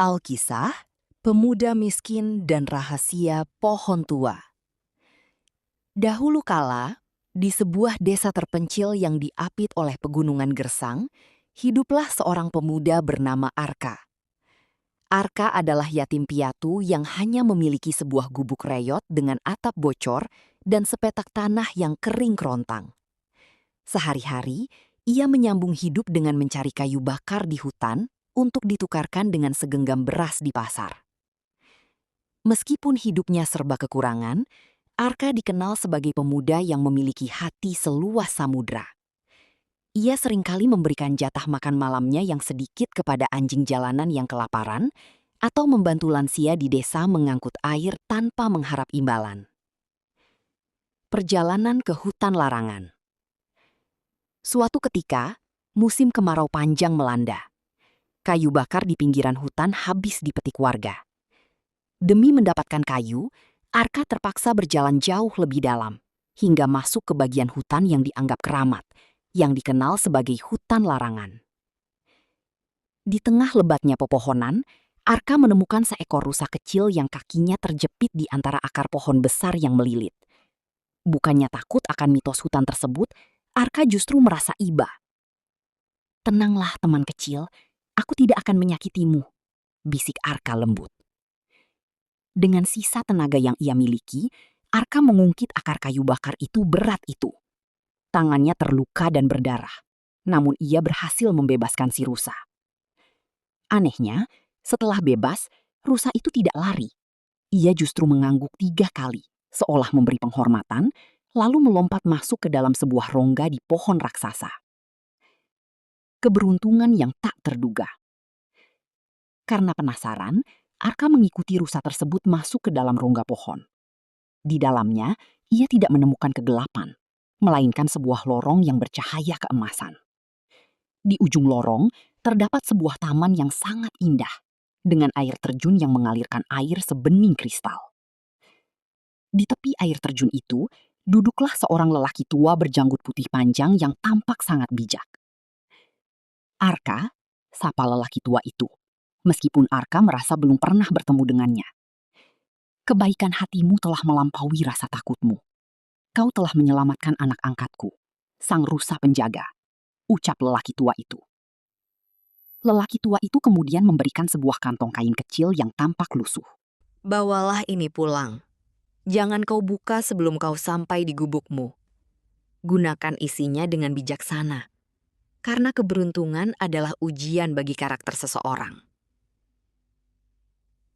Alkisah, Pemuda Miskin dan Rahasia Pohon Tua. Dahulu kala, di sebuah desa terpencil yang diapit oleh pegunungan gersang, hiduplah seorang pemuda bernama Arka. Arka adalah yatim piatu yang hanya memiliki sebuah gubuk reyot dengan atap bocor dan sepetak tanah yang kering kerontang. Sehari-hari, ia menyambung hidup dengan mencari kayu bakar di hutan untuk ditukarkan dengan segenggam beras di pasar. Meskipun hidupnya serba kekurangan, Arka dikenal sebagai pemuda yang memiliki hati seluas samudra. Ia seringkali memberikan jatah makan malamnya yang sedikit kepada anjing jalanan yang kelaparan atau membantu lansia di desa mengangkut air tanpa mengharap imbalan. Perjalanan ke hutan larangan. Suatu ketika, musim kemarau panjang melanda. Kayu bakar di pinggiran hutan habis dipetik warga. Demi mendapatkan kayu, Arka terpaksa berjalan jauh lebih dalam, hingga masuk ke bagian hutan yang dianggap keramat, yang dikenal sebagai hutan larangan. Di tengah lebatnya pepohonan, Arka menemukan seekor rusa kecil yang kakinya terjepit di antara akar pohon besar yang melilit. Bukannya takut akan mitos hutan tersebut, Arka justru merasa iba. "Tenanglah teman kecil, aku tidak akan menyakitimu," bisik Arka lembut. Dengan sisa tenaga yang ia miliki, Arka mengungkit akar kayu bakar itu berat itu. Tangannya terluka dan berdarah, namun ia berhasil membebaskan si rusa. Anehnya, setelah bebas, rusa itu tidak lari. Ia justru mengangguk 3 kali, seolah memberi penghormatan, lalu melompat masuk ke dalam sebuah rongga di pohon raksasa. Keberuntungan yang tak terduga. Karena penasaran, Arka mengikuti rusa tersebut masuk ke dalam rongga pohon. Di dalamnya, ia tidak menemukan kegelapan, melainkan sebuah lorong yang bercahaya keemasan. Di ujung lorong, terdapat sebuah taman yang sangat indah, dengan air terjun yang mengalirkan air sebening kristal. Di tepi air terjun itu, duduklah seorang lelaki tua berjanggut putih panjang yang tampak sangat bijak. "Arka," sapa lelaki tua itu, meskipun Arka merasa belum pernah bertemu dengannya. "Kebaikan hatimu telah melampaui rasa takutmu. Kau telah menyelamatkan anak angkatku, sang rusa penjaga," ucap lelaki tua itu. Lelaki tua itu kemudian memberikan sebuah kantong kain kecil yang tampak lusuh. "Bawalah ini pulang. Jangan kau buka sebelum kau sampai di gubukmu. Gunakan isinya dengan bijaksana, karena keberuntungan adalah ujian bagi karakter seseorang."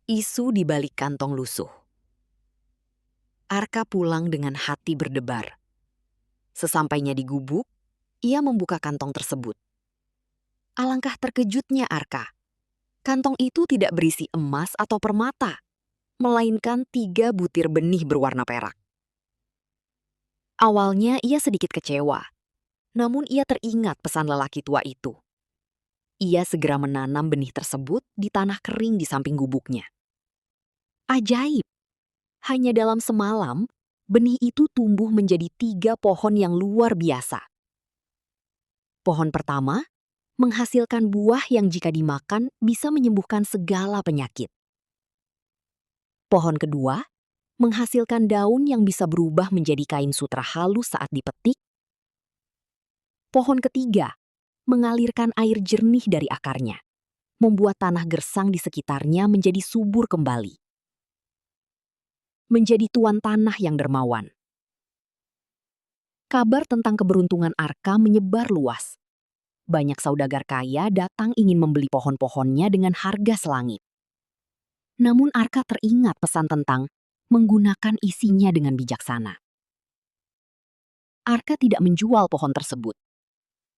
Isu di balik kantong lusuh. Arka pulang dengan hati berdebar. Sesampainya di gubuk, ia membuka kantong tersebut. Alangkah terkejutnya Arka. Kantong itu tidak berisi emas atau permata, melainkan 3 butir benih berwarna perak. Awalnya ia sedikit kecewa, namun ia teringat pesan lelaki tua itu. Ia segera menanam benih tersebut di tanah kering di samping gubuknya. Ajaib! Hanya dalam semalam, benih itu tumbuh menjadi 3 pohon yang luar biasa. Pohon pertama menghasilkan buah yang jika dimakan bisa menyembuhkan segala penyakit. Pohon kedua menghasilkan daun yang bisa berubah menjadi kain sutra halus saat dipetik. Pohon ketiga mengalirkan air jernih dari akarnya, membuat tanah gersang di sekitarnya menjadi subur kembali. Menjadi tuan tanah yang dermawan. Kabar tentang keberuntungan Arka menyebar luas. Banyak saudagar kaya datang ingin membeli pohon-pohonnya dengan harga selangit. Namun Arka teringat pesan tentang menggunakan isinya dengan bijaksana. Arka tidak menjual pohon tersebut.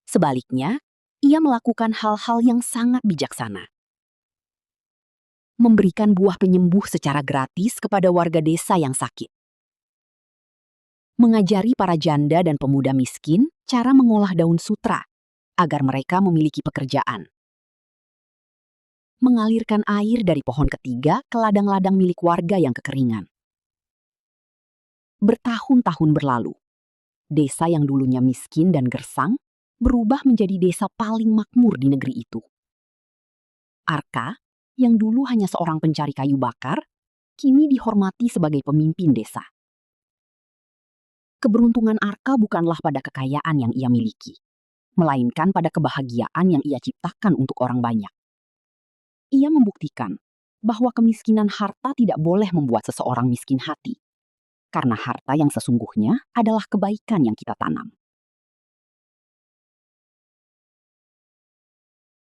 Sebaliknya, ia melakukan hal-hal yang sangat bijaksana. Memberikan buah penyembuh secara gratis kepada warga desa yang sakit. Mengajari para janda dan pemuda miskin cara mengolah daun sutra agar mereka memiliki pekerjaan. Mengalirkan air dari pohon ketiga ke ladang-ladang milik warga yang kekeringan. Bertahun-tahun berlalu, desa yang dulunya miskin dan gersang berubah menjadi desa paling makmur di negeri itu. Arka, yang dulu hanya seorang pencari kayu bakar, kini dihormati sebagai pemimpin desa. Keberuntungan Arka bukanlah pada kekayaan yang ia miliki, melainkan pada kebahagiaan yang ia ciptakan untuk orang banyak. Ia membuktikan bahwa kemiskinan harta tidak boleh membuat seseorang miskin hati, karena harta yang sesungguhnya adalah kebaikan yang kita tanam.